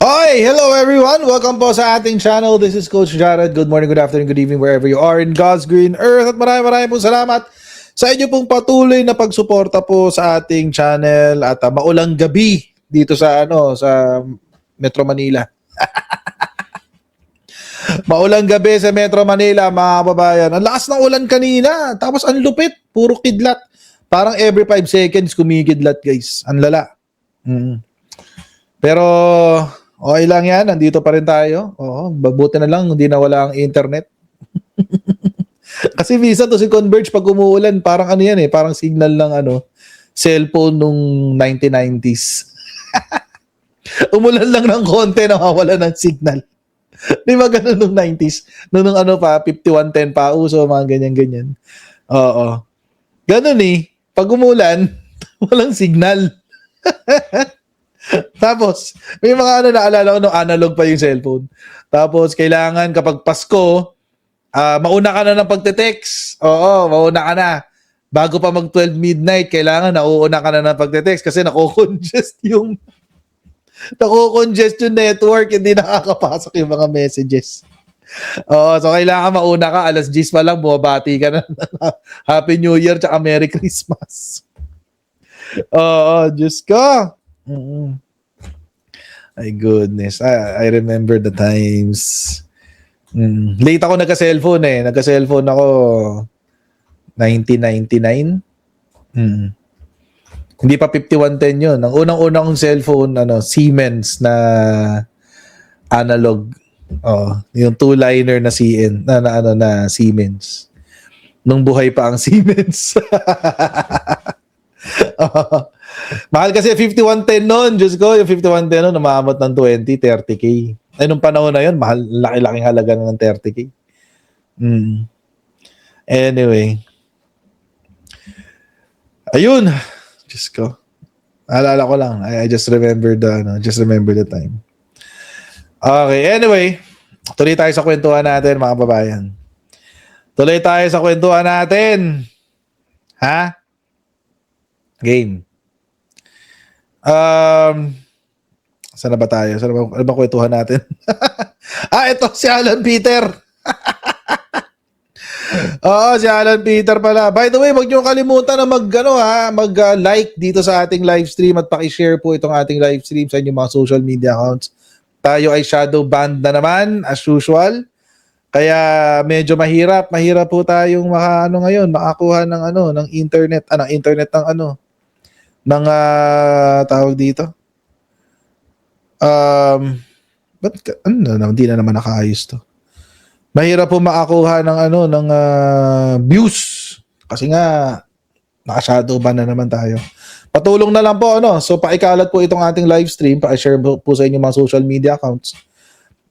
Hi! Hello everyone! Welcome po sa ating channel. This is Coach Jared. Good morning, good afternoon, good evening wherever you are in God's green earth. At maraming pong salamat sa inyo pong patuloy na pagsuporta po sa ating channel at maulang gabi dito sa Metro Manila. Maulang gabi sa Metro Manila, mga kababayan. Ang lakas ng ulan kanina. Tapos ang lupit, puro kidlat. Parang every 5 seconds kumikidlat, guys. Ang lala. Pero okay lang yan, nandito pa rin tayo. Oo, mabuti na lang hindi nawala ang internet. Kasi visa to si Converge pag umuulan, parang ano yan parang signal ng cellphone nung 1990s. Umulan lang ng konti, nawawala ng signal. Di ba ganun nung 90s? Nung 5110 pa uso, mga ganyan-ganyan. Oo. Ganun pag umulan, walang signal. Tapos, may mga naalala ko nung analog pa yung cellphone. Tapos, kailangan kapag Pasko, mauna ka na ng pagte-text. Oo, mauna ka na. Bago pa mag 12 midnight, kailangan nauuna ka na ng pagte-text kasi nako-congest yung network, hindi nakakapasok yung mga messages. Oo, so kailangan mauna ka, alas 10 pa lang, bumabati ka na. Happy New Year, tsaka Merry Christmas. Oo, Diyos ko. My goodness. I remember the times. Late ako nagka-cellphone Nagka-cellphone ako 1999. Hindi pa 5110 yun. Ang unang-unang kong cellphone, Siemens na analog. Yung two-liner na na Siemens. Nung buhay pa ang Siemens. Mahal kasi 5110 noon. Diyos ko, yung 5110 noon, umaabot ng 20, 30K. Ay, nung panahon na yun, mahal, laki-laking halaga ng 30K. Anyway. Ayun. Diyos ko. Alala ko lang. I just remember the time. Okay, anyway. Tuloy tayo sa kwentuhan natin, mga kababayan. Tuloy tayo sa kwentuhan natin. Ha? Game. Saan na ba tayo? Ano ba kwentuhan natin? Ito si Alan Peter. Oo, si Alan Peter pala. By the way, huwag niyo kalimutan na mag-like dito sa ating live stream at paki-share po itong ating live stream sa inyong mga social media accounts. Tayo ay shadow banned na naman as usual. Kaya medyo mahirap po tayong makakuha ng internet, ng tawag dito. Hindi na naman nakaayos to. Mahirap po makakuha ng views kasi nga naka-shadow ban na naman tayo. Patulong na lang po So paikalat po itong ating live stream, pa-share po sa inyong mga social media accounts.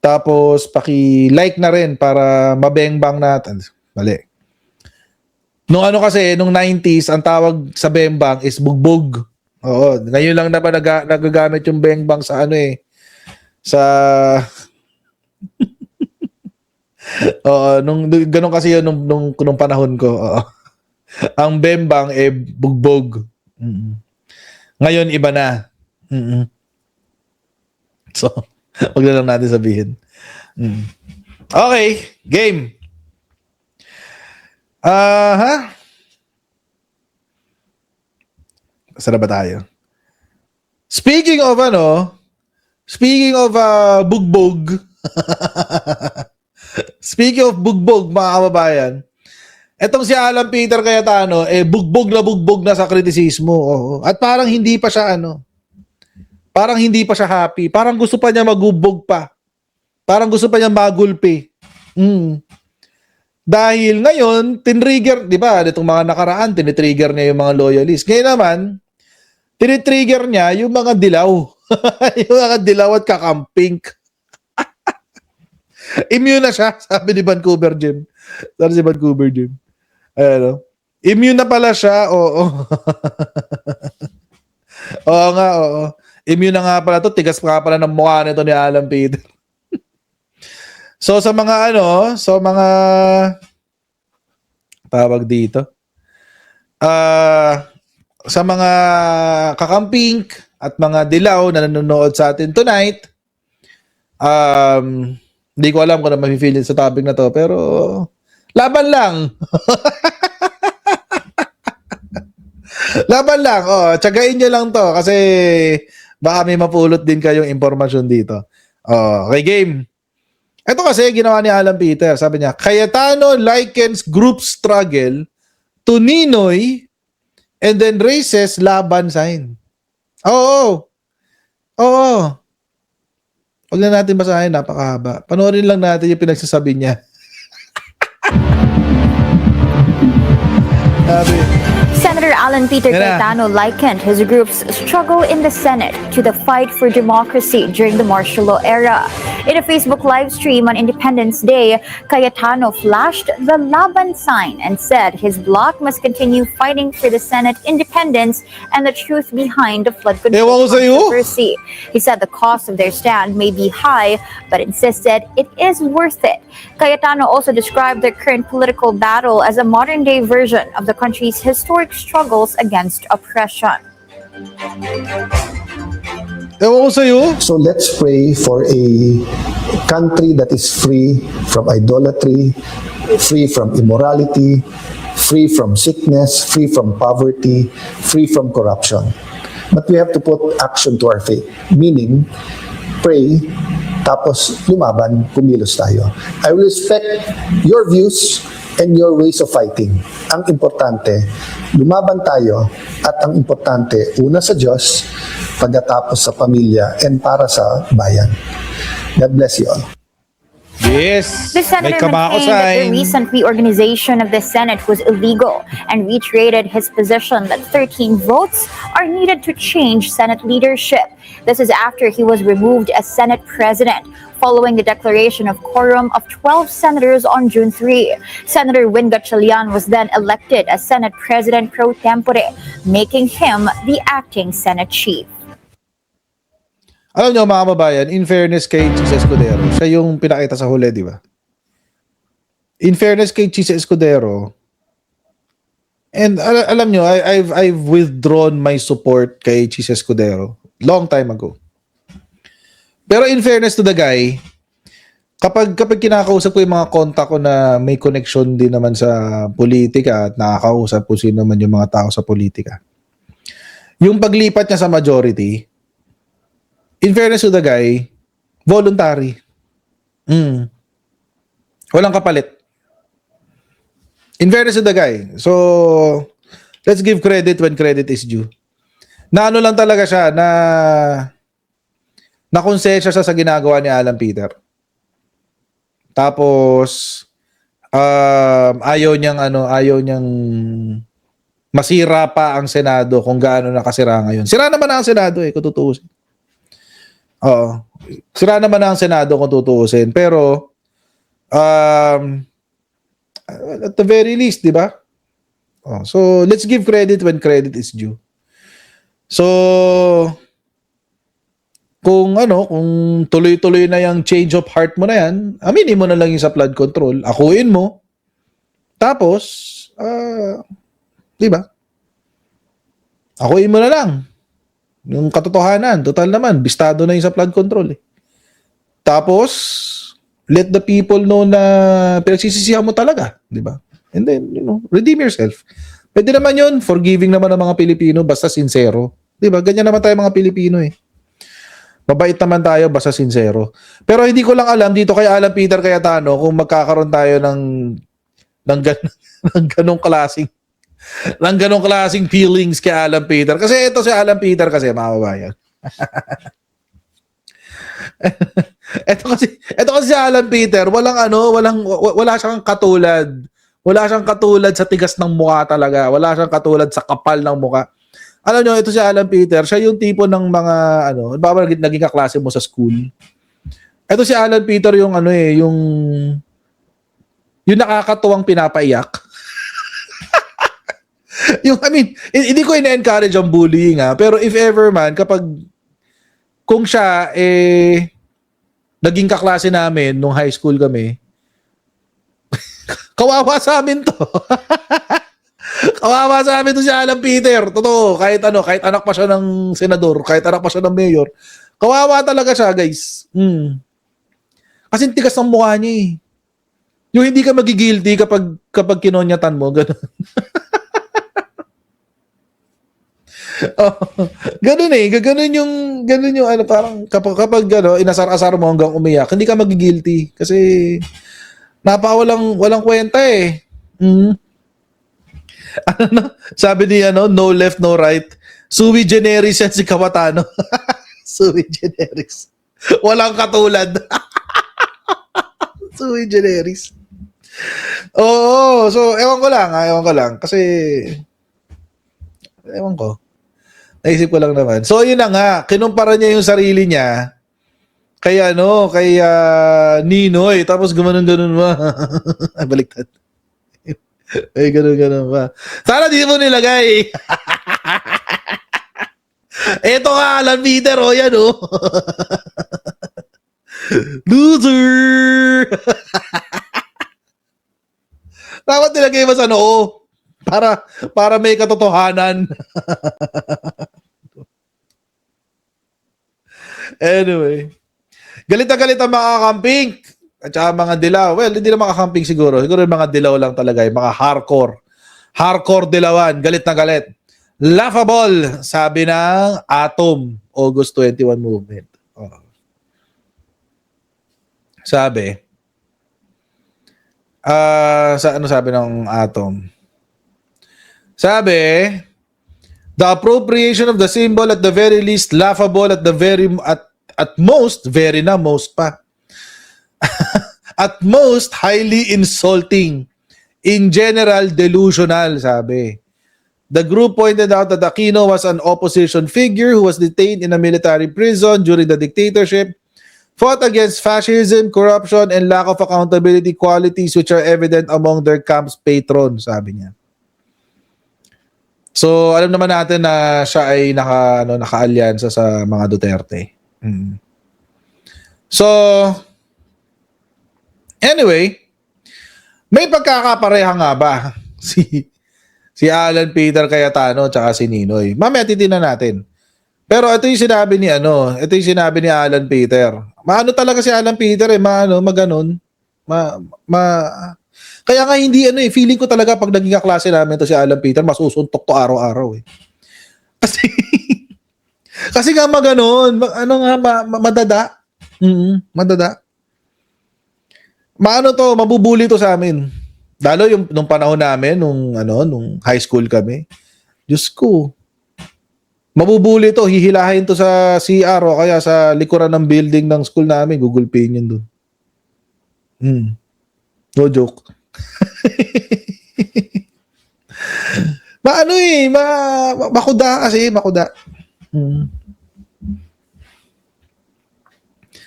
Tapos paki-like na rin para mabengbang natin. Mali. Nung nung 90s, ang tawag sa bengbang is bugbog. Oo, ngayon lang na ba nagagamit yung bengbang sa sa nung ganun kasi yun nung panahon ko. Oo. Ang bembang bugbog. Ngayon iba na. So, wag na lang natin sabihin. Okay, game. Saan ba tayo? Speaking of bugbog. Speaking of bugbog, mga kababayan, etong si Alan Peter Cayetano, bugbog na sa kritisismo. Oo. At parang hindi pa siya happy. Parang gusto pa niya magbog pa. Parang gusto pa niya magulpi. Dahil ngayon, tinrigger, di ba, itong mga nakaraan, tinitrigger niya yung mga loyalists. Ngayon naman, tinitrigger niya yung mga dilaw. Yung mga dilaw at kakamping. Immune na siya, sabi ni Vancouver Gym. Immune na pala siya, oo. Oo nga, oo. Immune na nga pala to, tigas pa nga pala ng mukha nito ni Alan Peter. So sa mga tawag dito, sa mga kakamping at mga dilaw na nanonood sa atin tonight, Hindi ko alam kung ano mafe-feel sa topic na to, pero laban lang. Laban lang. Oh, tsagain nyo lang to kasi baka may mapulot din kayong impormasyon dito. Oh, okay, game. Ito kasi ginawa ni Alan Peter. Sabi niya, Cayetano likens group struggle to Ninoy and then raises laban sign. Oo. Oo. Huwag na natin basahin, napakahaba. Panoorin lang natin yung pinagsasabi niya. Sabi, Senator Alan Peter Yan na. Cayetano likened his group's struggle in the Senate to the fight for democracy during the martial law era. In a Facebook live stream on Independence Day, Cayetano flashed the Laban sign and said his bloc must continue fighting for the Senate independence and the truth behind the flood Ewan control ko sa'yo. controversy. He said the cost of their stand may be high, but insisted it is worth it. Cayetano also described their current political battle as a modern-day version of the country's historic struggles against oppression. ewan ko sa'yo. So let's pray for a country that is free from idolatry, free from immorality, free from sickness, free from poverty, free from corruption. But we have to put action to our faith, meaning pray, tapos lumaban, kumilos tayo. I will respect your views and your ways of fighting. Ang importante, lumaban tayo at ang importante, una sa Diyos, pagkatapos sa pamilya, and para sa bayan. God bless you all. Yes. The May senator kamao maintained that the sign. recent reorganization of the Senate was illegal and reiterated his position that 13 votes are needed to change Senate leadership. This is after he was removed as Senate President following the declaration of quorum of 12 senators on June 3. Senator Win Gatchalian was then elected as Senate President pro tempore, making him the acting Senate chief. Alam nyo mga kababayan, in fairness kay Chis Escudero, siya yung pinakita sa huli, di ba? In fairness kay Chis Escudero, and alam nyo, I've withdrawn my support kay Chis Escudero long time ago. Pero in fairness to the guy, kapag kinakausap ko yung mga kontak ko na may connection din naman sa politika at nakakausap po sino man yung mga tao sa politika, yung paglipat niya sa majority, in fairness to the guy, voluntary. Walang kapalit. In fairness to the guy. So, let's give credit when credit is due. Na ano lang talaga siya, na konsensya siya sa ginagawa ni Alan Peter. Tapos, ayaw niyang masira pa ang Senado kung gaano nakasira ngayon. Sira naman na ang Senado kung tutuusin. Oo. Sira naman na ang Senado kung tutuusin. Pero, at the very least, di ba? Oh, so, let's give credit when credit is due. So, kung tuloy-tuloy na yung change of heart mo na yan, aminin mo na lang yung sa flood control, akuin mo, tapos, di ba? Akuin mo na lang. Yung katotohanan, total naman, bistado na yung sa flood control. Tapos, let the people know na pinagsisisihan mo talaga, di ba? And then, redeem yourself. Pwede naman yun, forgiving naman ng mga Pilipino, basta sincero. Di ba? Ganyan naman tayo mga Pilipino Mabait naman tayo, basta sincero. Pero hindi ko lang alam dito kay Alan Peter Cayetano kung magkakaroon tayo ng ganong klaseng feelings kay Alan Peter. Kasi ito si Alan Peter kasi, mga kababayan. ito kasi si Alan Peter, wala siyang katulad. Wala siyang katulad sa tigas ng mukha talaga. Wala siyang katulad sa kapal ng mukha. Alam nyo, ito si Alan Peter, siya yung tipo ng mga, naging kaklase mo sa school. Ito si Alan Peter yung yung nakakatuwang pinapaiyak. Hindi ko ina-encourage ang bullying pero if ever man, kung siya, naging kaklase namin nung high school kami, kawawa sa amin to. Kawawa sa amin to si Alan Peter. Totoo, kahit anak pa siya ng senador, kahit anak pa siya ng mayor. Kawawa talaga siya, guys. Kasi tigas ng mukha niya eh. Yung hindi ka magigilty kapag kinonyatan mo, gano'n. Oh, ganun eh, ganun yung ano, parang kapag ano, inasar-asar mo hanggang umiyak, hindi ka magigilty kasi walang kwenta eh. Mm. Ano, sabi ni ano, no left, no right. Sui generis yan si Kawatano. Sui generis. Walang katulad. Sui generis. Oo, so ewan ko lang. Kasi, ewan ko. Naisip ko lang naman. So, yun na nga. Kinumpara niya yung sarili niya kay ano, kay Ninoy. Tapos gumanon-ganon ba? Baliktad. Ay, ganon-ganon ba? Sana di mo nilagay. Eto nga, Alan Peter. O, yan o. Loser! Dapat nilagay mo sa noo. Para may katotohanan. Anyway. Galit na galit ang mga kakamping. At saka mga dilaw. Well, hindi na mga kakamping siguro. Siguro yung mga dilaw lang talaga. Yung mga hardcore. Hardcore dilawan. Galit na galit. Laughable, sabi ng Atom. August 21 movement. Oh. Sabi. Sa ano sabi ng Atom? Sabi, the appropriation of the symbol at the very least laughable, at the very at most very na most pa. At most highly insulting. In general delusional, sabi. The group pointed out that Aquino was an opposition figure who was detained in a military prison during the dictatorship, fought against fascism, corruption, and lack of accountability, qualities which are evident among their camp's patrons, sabi niya. So, alam naman natin na siya ay naka-alyansa sa mga Duterte. So, anyway, may pagkakapareha nga ba si Alan Peter Cayetano tsaka si Ninoy? Mamaya titingnan natin. Pero ito yung sinabi ni Alan Peter. Maano talaga si Alan Peter eh, maganon. Kaya nga hindi feeling ko talaga pag naging kaklase namin to si Alan Peter, masusuntok to araw-araw eh. Kasi nga maganon, madada. Madada. Mabubuli to sa amin. Lalo yung nung panahon namin, nung high school kami. Diyos ko. Mabubuli to, hihilahin to sa CR o kaya sa likuran ng building ng school namin, gugulpin yun doon. No joke. Makuda kasi, makuda.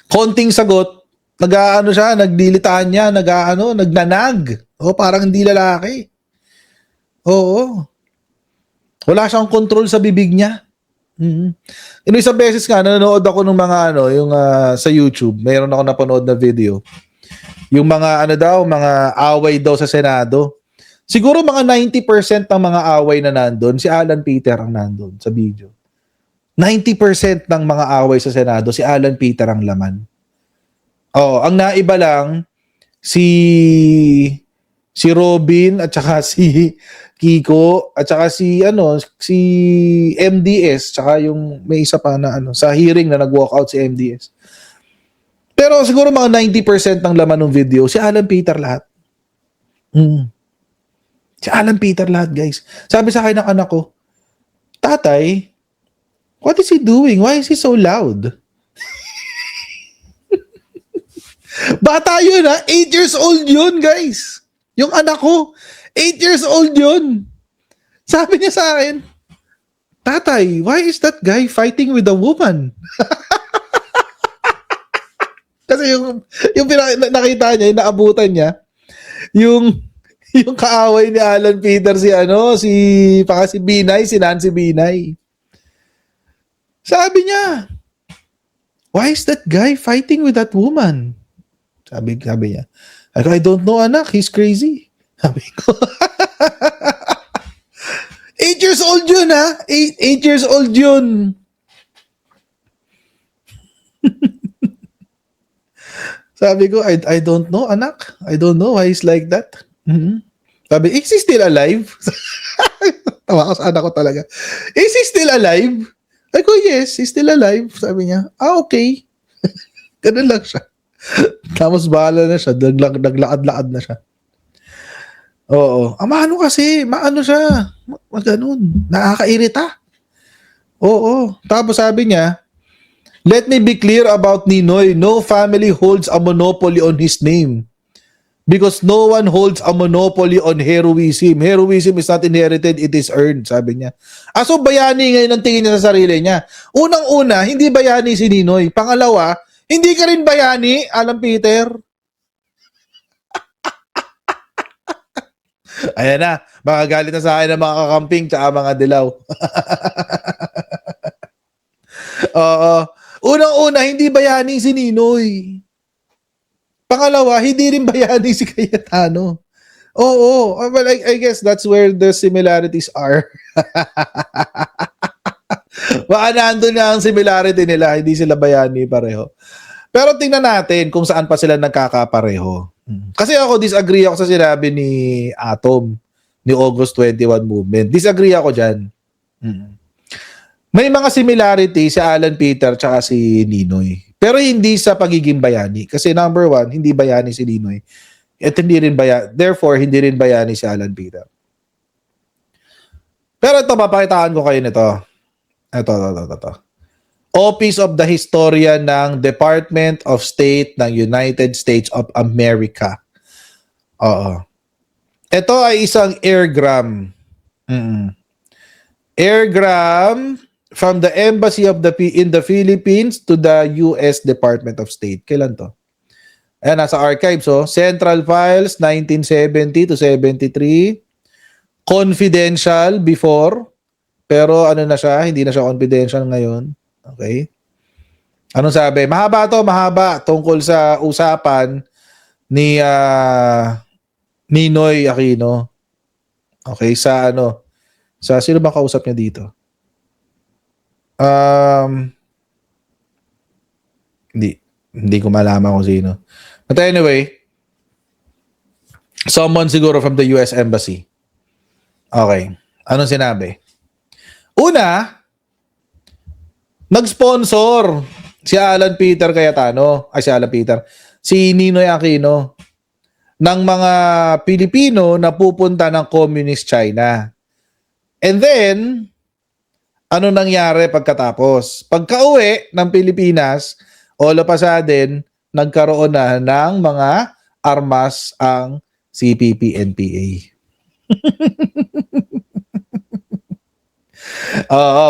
Konting sagot, nagdilitaan niya, nagnanag. Parang hindi lalaki. Oo. Wala siyang control sa bibig niya. Isang beses nga, nanonood ako ng mga sa YouTube. Mayroon ako napanood na video. Yung mga mga away daw sa Senado. Siguro mga 90% ng mga away na nandun, si Alan Peter ang nandun sa video. 90% ng mga away sa Senado, si Alan Peter ang laman. Ang naiba lang, si Robin at saka si Kiko at saka si MDS, tsaka yung may isa pa na sa hearing na nag-walk out si MDS. Pero siguro mga 90% ng laman ng video, si Alan Peter lahat. Si Alan Peter lahat, guys. Sabi sa akin ng anak ko, Tatay, what is he doing? Why is he so loud? Bata yun 8 years old yun, guys. Yung anak ko, 8 years old yun. Sabi niya sa akin, Tatay, why is that guy fighting with a woman? Kasi yung nakita niya, yung naabutan niya, yung kaaway ni Alan Peter si Binay, si Nancy Binay. Sabi niya, why is that guy fighting with that woman? Sabi niya, I don't know, anak, he's crazy. Sabi ko, 8 years old yun 8 years old yun. Sabi ko, I don't know, anak. I don't know why he's like that. Mhm. Sabi, is he still alive? Tawa ko sa anak ko talaga. Is he still alive? Ay ko, yes, he's still alive. Sabi niya, okay. Ganun lang siya. Tapos bahala na siya. Naglakad-lakad na siya. Oo. Maano kasi, maano siya. Ganun. Nakakairita. Oo. Tapos sabi niya, let me be clear about Ninoy. No family holds a monopoly on his name. Because no one holds a monopoly on heroism. Heroism is not inherited, it is earned, sabi niya. So bayani ngayon ang tingin niya sa sarili niya. Unang-una, hindi bayani si Ninoy. Pangalawa, hindi ka rin bayani, Alan Peter. Ayan na, makagalit na sa akin ng mga kakamping tsaka mga dilaw. Oo. Unang-una, hindi bayani si Ninoy. Pangalawa, hindi rin bayani si Cayetano. Oo. Well, I guess that's where the similarities are. Baka nandun na ang similarity nila, hindi sila bayani pareho. Pero tingnan natin kung saan pa sila nagkakapareho. Kasi ako, disagree ako sa sinabi ni Atom, ni August 21 movement. Disagree ako dyan. May mga similarity si Alan Peter tsaka si Ninoy. Pero hindi sa pagiging bayani. Kasi number one, hindi bayani si Ninoy. At hindi rin bayani. Therefore, hindi rin bayani si Alan Peter. Pero ito, papakitaan ko kayo nito. Ito. Office of the Historian ng Department of State ng United States of America. Oo. Ito ay isang airgram. Airgram from the Embassy of in the Philippines to the US Department of State. Kailan to? Ayan, nasa archives. Central Files, 1970 to 73. Confidential before. Pero ano na siya? Hindi na siya confidential ngayon. Okay? Anong sabi? Mahaba. Tungkol sa usapan ni Ninoy Aquino. Okay? Sa sino ba kausap niya dito? Hindi ko malaman kung sino. But anyway, someone siguro from the US Embassy. Okay. Anong sinabi? Una, nag-sponsor si Alan Peter Cayetano, si Ninoy Aquino ng mga Pilipino na pupunta ng Communist China. And then, ano nangyari pagkatapos? Pagka-uwi ng Pilipinas, all of a sudden, nagkaroon na ng mga armas ang CPP-NPA.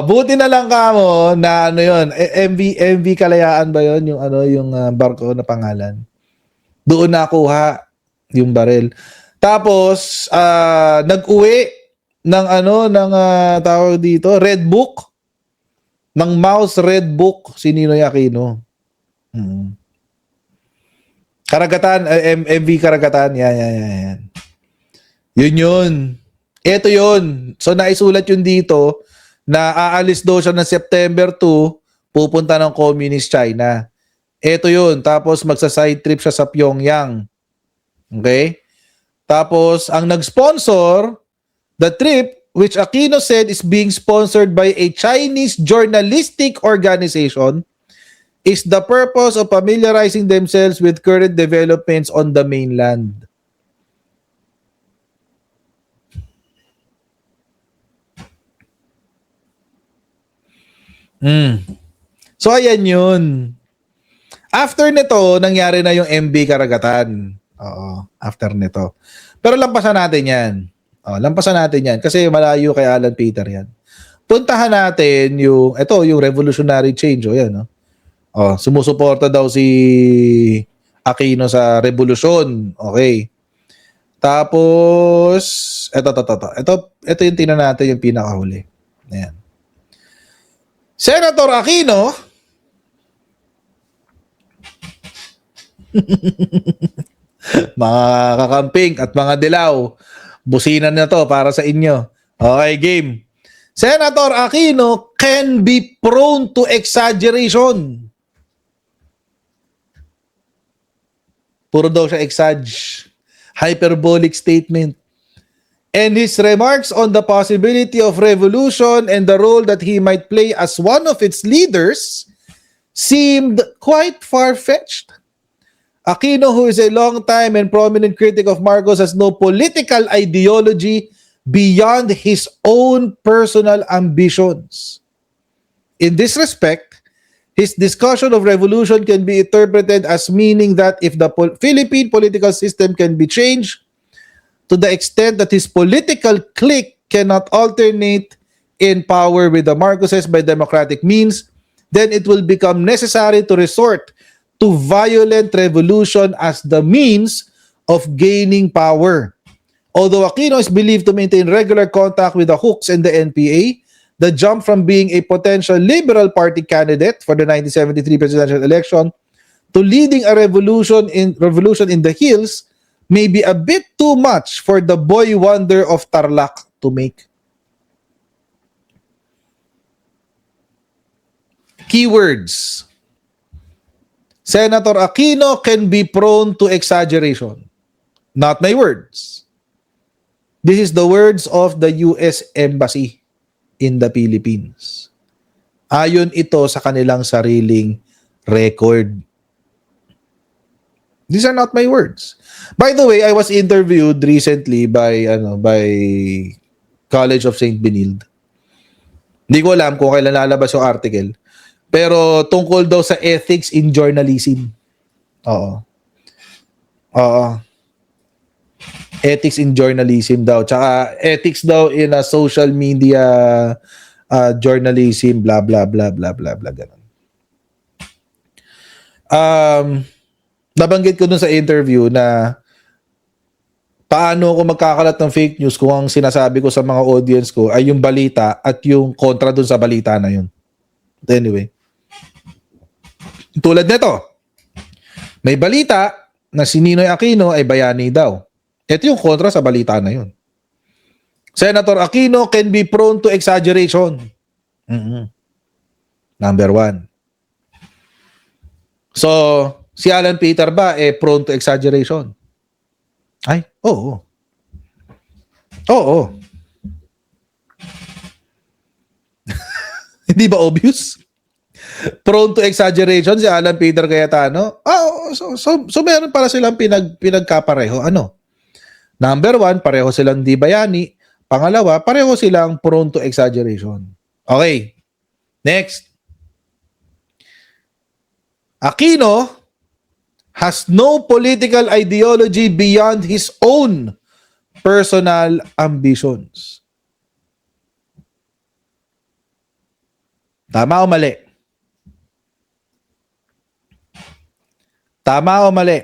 Buti na lang kamo na yun, MV Kalayaan ba yun? Yung barko na pangalan. Doon nakuha yung baril. Tapos, nag-uwi ng tawag dito, Red Book, ng Mouse Red Book, si Ninoy Aquino. Karagatan, MV Karagatan, yan. Yun. Ito yun. So, naisulat yun dito na aalis daw siya ng September 2, pupunta ng Communist China. Ito yun. Tapos, magsa-side trip siya sa Pyongyang. Okay? Tapos, ang nag-sponsor, the trip, which Aquino said is being sponsored by a Chinese journalistic organization, is the purpose of familiarizing themselves with current developments on the mainland. So, ayan yun. After nito, nangyari na yung MB Karagatan. Oo, after nito. Pero lampasan natin yan. Lampasan natin yan kasi malayo kay Alan Peter yan. Puntahan natin yung revolutionary change. Yan. Sumusuporta daw si Aquino sa revolusyon. Okay. Tapos, ito yung tingnan natin yung pinakahuli. Ayan. Senator Aquino, mga kakamping at mga dilaw, businan na to para sa inyo. Okay, game. Senator Aquino can be prone to exaggeration. Puro daw siya hyperbolic statement. And his remarks on the possibility of revolution and the role that he might play as one of its leaders seemed quite far-fetched. Aquino, who is a long-time and prominent critic of Marcos, has no political ideology beyond his own personal ambitions. In this respect, his discussion of revolution can be interpreted as meaning that if the Philippine political system can be changed to the extent that his political clique cannot alternate in power with the Marcoses by democratic means, then it will become necessary to resort to violent revolution as the means of gaining power. Although Aquino is believed to maintain regular contact with the Hooks and the NPA, the jump from being a potential Liberal Party candidate for the 1973 presidential election to leading a revolution in the hills may be a bit too much for the boy wonder of Tarlac to make. Keywords. Senator Aquino can be prone to exaggeration. Not my words. This is the words of the US Embassy in the Philippines. Ayon ito sa kanilang sariling record. These are not my words. By the way, I was interviewed recently by College of St. Benilde. Hindi ko alam kung kailan lalabas yung article. Pero tungkol daw sa ethics in journalism. Oo. Ethics in journalism daw. Tsaka ethics daw in a social media journalism, blah, blah, blah, blah, blah, blah, ganun. Nabanggit ko dun sa interview na paano ako magkakalat ng fake news kung ang sinasabi ko sa mga audience ko ay yung balita at yung kontra dun sa balita na yun. Anyway. Tulad nito. May balita na si Ninoy Aquino ay bayani daw. Ito yung kontra sa balita na yun. Senator Aquino can be prone to exaggeration. Number one. So, si Alan Peter ba prone to exaggeration? Ay, oo. Oo. Hindi ba obvious? Prone to exaggeration si Alan Peter Cayetano? So meron para silang pinagkapareho. Ano? Number one, pareho silang di bayani. Pangalawa, pareho silang prone to exaggeration. Okay. Next. Aquino has no political ideology beyond his own personal ambitions. Tama o mali? Tama o mali?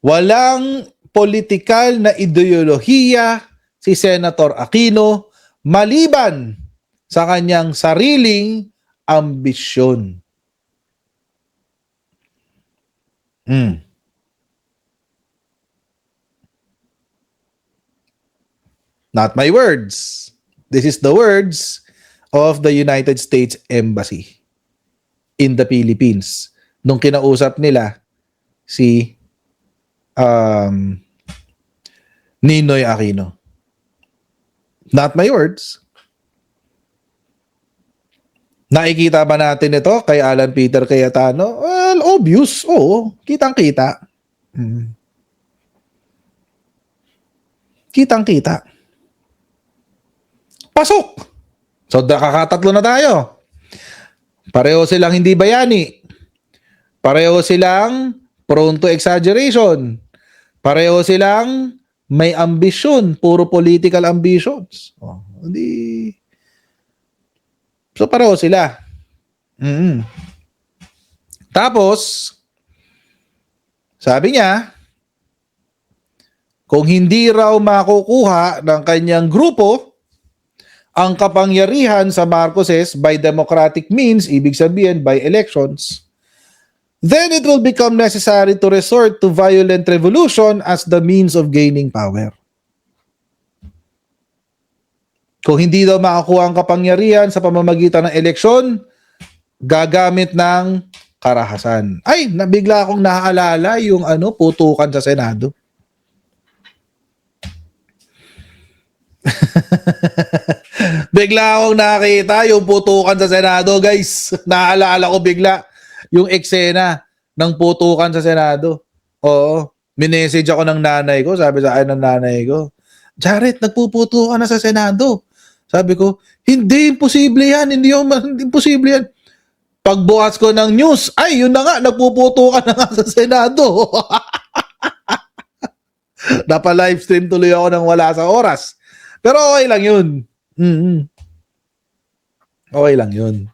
Walang politikal na ideolohiya si Senator Aquino maliban sa kanyang sariling ambisyon. Not my words. This is the words of the United States Embassy in the Philippines nung kinausap nila si Ninoy Aquino. Not my words. Nakikita ba natin ito kay Alan Peter Cayetano? Well, obvious. Oo, kitang-kita. Kitang-kita. Pasok! So, nakakatatlo na tayo. Pareho silang hindi bayani. Pareho silang prone to exaggeration. Pareho silang may ambisyon. Puro political ambitions. Hindi... So, pareho sila. Tapos, sabi niya, kung hindi raw makukuha ng kanyang grupo ang kapangyarihan sa Marcoses by democratic means, ibig sabihin by elections, then it will become necessary to resort to violent revolution as the means of gaining power. Kung hindi daw makakuha ang kapangyarihan sa pamamagitan ng eleksyon, gagamit ng karahasan. Ay, nabigla akong naaalala yung putukan sa Senado. Bigla akong nakita yung putukan sa Senado, guys. Naalala ko bigla yung eksena ng putukan sa Senado. Oo. Minessage ako ng nanay ko. Sabi sa akin ng nanay ko, Jared, nagpuputukan na sa Senado. Sabi ko, hindi, imposible yan. Hindi imposible yan. Pagbukas ko ng news, ay, yun na nga, nagpuputukan na nga sa Senado. Napa-livestream tuloy ako nang wala sa oras. Pero okay lang yun. Okay lang yun.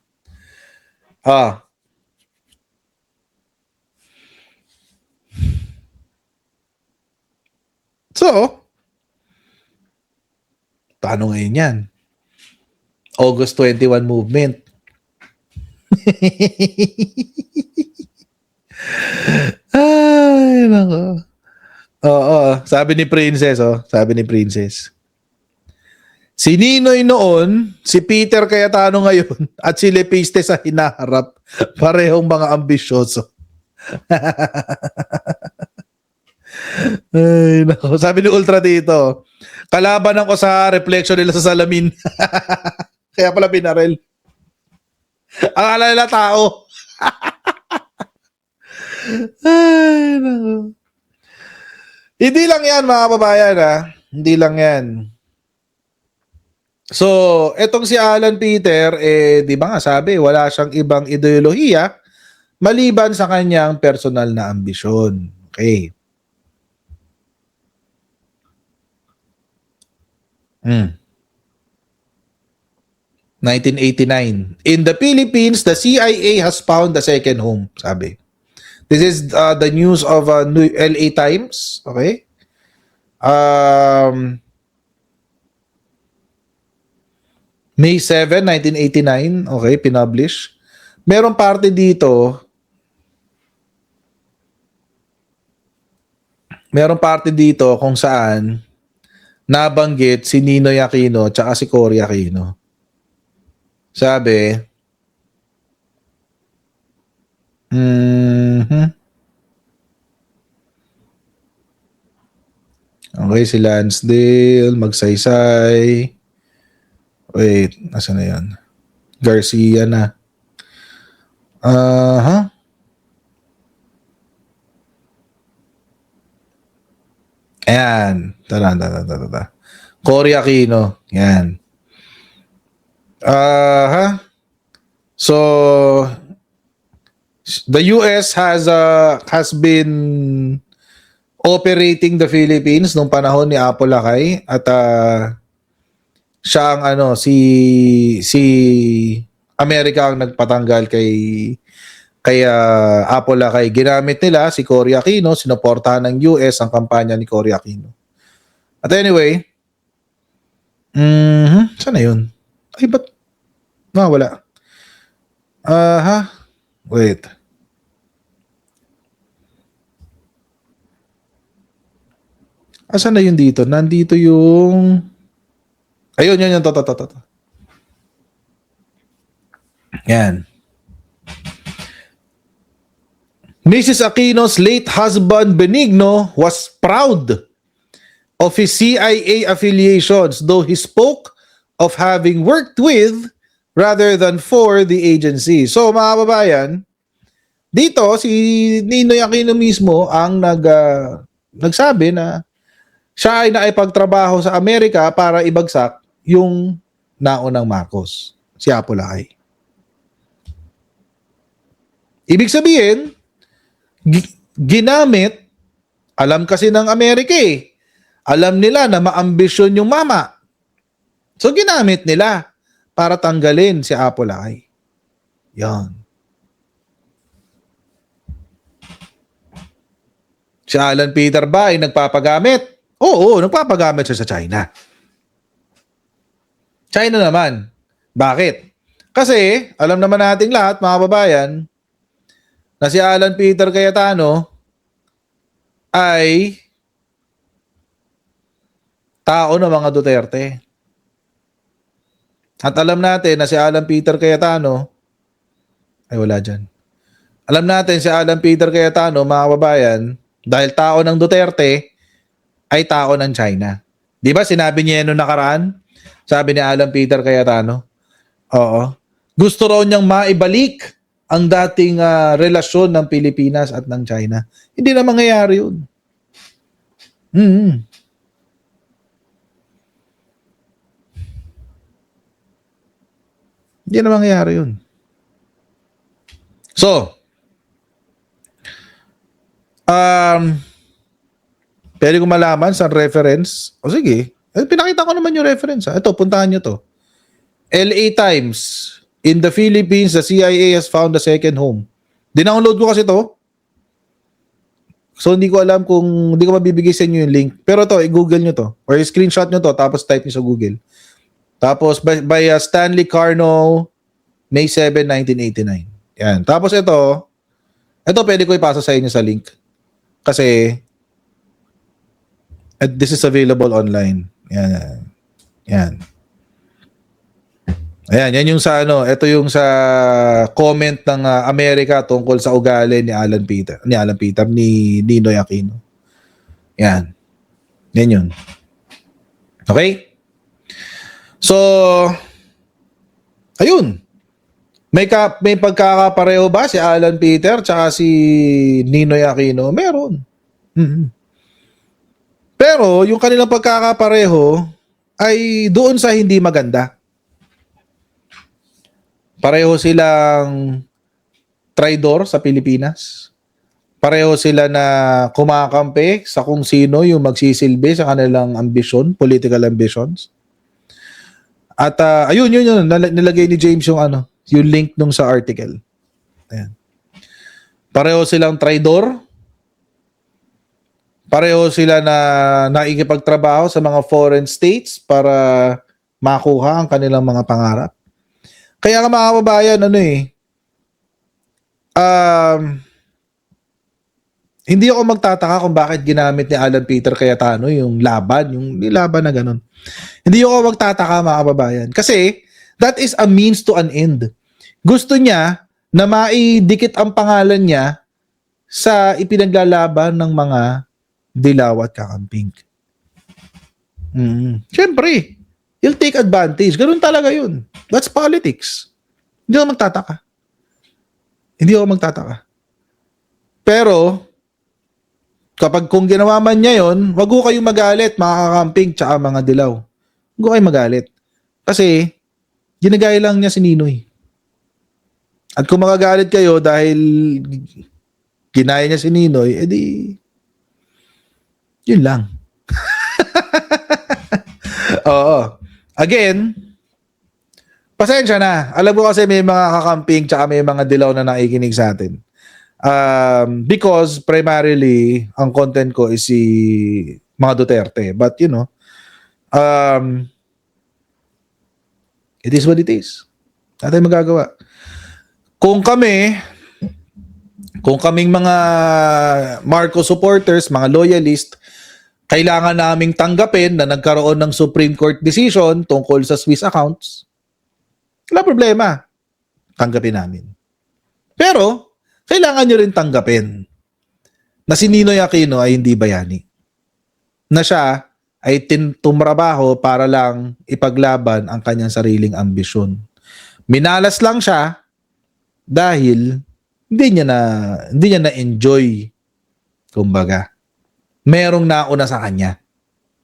So, paano ngayon yan? August 21 movement. Ay, nako. Oo, sabi ni Princess, sabi ni Princess. Si Ninoy noon, si Peter Cayetano ngayon, at si Lepiste sa hinaharap, parehong mga ambisyoso. Ay, nako. Sabi ni Ultra dito, kalaban ako sa reflection nila sa salamin. Kaya pala binarel. Ang alala nila tao. Ay, nako. Hindi lang yan, mga kababayan, ha? Hindi lang yan. So, etong si Alan Peter, di ba nga sabi, wala siyang ibang ideolohiya maliban sa kanyang personal na ambisyon. Okay. 1989. In the Philippines, the CIA has found a second home, sabi. This is the news of LA Times. Okay. May 7, 1989. Okay, pinublish. Merong parte dito. Merong parte dito kung saan nabanggit si Ninoy Aquino tsaka si Cory Aquino. Sabi, okay, si Lansdale, Magsaysay. Wait, nasa na yan? Garcia na. Ayan. Tara. Cory Aquino. Yan. So, the US has been operating the Philippines nung panahon ni Apo Lakay at siya ang si Amerika ang nagpatanggal kay Apo Lakay. Ginamit nila si Cory Aquino, sinuportahan ng US ang kampanya ni Cory Aquino. At anyway, saan na yun? Ay, ba't wala? Wait. Asan na yun dito? Nandito yung... Ayun, yan. To. Yan. Mrs. Aquino's late husband, Benigno, was proud of his CIA affiliations, though he spoke of having worked with rather than for the agency. So, mga kababayan, dito, si Ninoy Aquino mismo ang nagsabi na siya ay naipagtrabaho sa Amerika para ibagsak yung naunang Marcos, si Apo Lakay. Ibig sabihin, ginamit, alam kasi ng Amerika alam nila na maambisyon yung mama. So, ginamit nila para tanggalin si Apo Lakay. Yan. Si Alan Peter ba ay nagpapagamit? Oo, nagpapagamit siya sa China. China naman. Bakit? Kasi, alam naman nating lahat, mga babayan, na si Alan Peter Cayetano ay tao ng mga Duterte. At alam natin na si Alan Peter Cayetano Ay, wala dyan. Alam natin si Alan Peter Cayetano, mga kababayan, dahil tao ng Duterte, ay tao ng China. Di ba sinabi niya yan nung nakaraan? Sabi ni Alan Peter Cayetano. Oo. Gusto raw niyang maibalik ang dating relasyon ng Pilipinas at ng China. Hindi na mangyayari yun. Hindi na mangyayari yun. So, pwede ko malaman sa reference. O sige, pinakita ko naman yung reference. Ito, puntahan nyo to. LA Times. In the Philippines, the CIA has found a second home. Dinownload ko kasi to. So, hindi ko alam kung, hindi ko mabibigay sa inyo yung link. Pero to, i-google nyo to. Or i-screenshot nyo to, tapos type nyo sa Google. Tapos, by Stanley Carno, May 7, 1989. Yan. Tapos ito pwede ko ipasa sa inyo sa link. Kasi, this is available online. Yan. Yan. Ayan, yan yung sa ito yung sa comment ng Amerika tungkol sa ugali ni Ninoy Aquino. Yan. Yan yun. Okay? So, ayun. May pagkakapareho ba si Alan Peter tsaka si Ninoy Aquino? Meron. Pero yung kanilang pagkakapareho ay doon sa hindi maganda. Pareho silang traidor sa Pilipinas. Pareho sila na kumakampi sa kung sino yung magsisilbi sa kanilang ambisyon, political ambitions. At ayun, nilagay ni James yung yung link nung sa article. Ayan. Pareho silang traidor. Pareho sila na nakikipagtrabaho sa mga foreign states para makuha ang kanilang mga pangarap. Kaya nga mga kababayan, hindi ako magtataka kung bakit ginamit ni Alan Peter Cayetano yung laban na ganun. Hindi ako magtataka mga kababayan. Kasi that is a means to an end. Gusto niya na maidikit ang pangalan niya sa ipinaglalaban ng mga dilaw at kakamping. Siyempre, he'll take advantage. Ganun talaga yun. That's politics. Hindi ako magtataka. Pero, kung ginawa man niya yun, wag ko kayong magalit, mga kakamping tsaka mga dilaw. Wag ko kayong magalit. Kasi, ginagaya lang niya si Ninoy. At kung magagalit kayo dahil ginaya niya si Ninoy, edi, yun lang. Oo. Again, pasensya na. Alam ko kasi may mga kakamping tsaka may mga dilaw na nakikinig sa atin. Because primarily, ang content ko is si mga Duterte. But it is what it is. Wala tayong magagawa. Kung kaming mga Marcos supporters, mga loyalist, kailangan naming tanggapin na nagkaroon ng Supreme Court decision tungkol sa Swiss accounts, wala problema. Tanggapin namin. Pero, kailangan nyo rin tanggapin na si Ninoy Aquino ay hindi bayani. Na siya ay tumrabaho para lang ipaglaban ang kanyang sariling ambisyon. Minalas lang siya dahil hindi niya na-enjoy. Kumbaga, merong nauna sa kanya.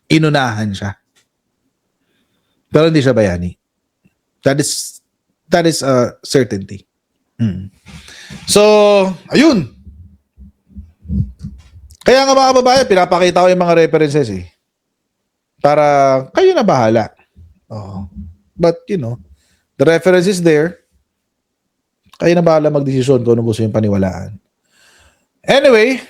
Inunahan siya. Pero hindi siya bayani. That is a certainty. So, ayun. Kaya nga mga kababayan, pinapakita ko yung mga references para kayo na bahala. But, the reference is there. Kayo na bahala magdesisyon kung ano gusto yung paniwalaan. Anyway,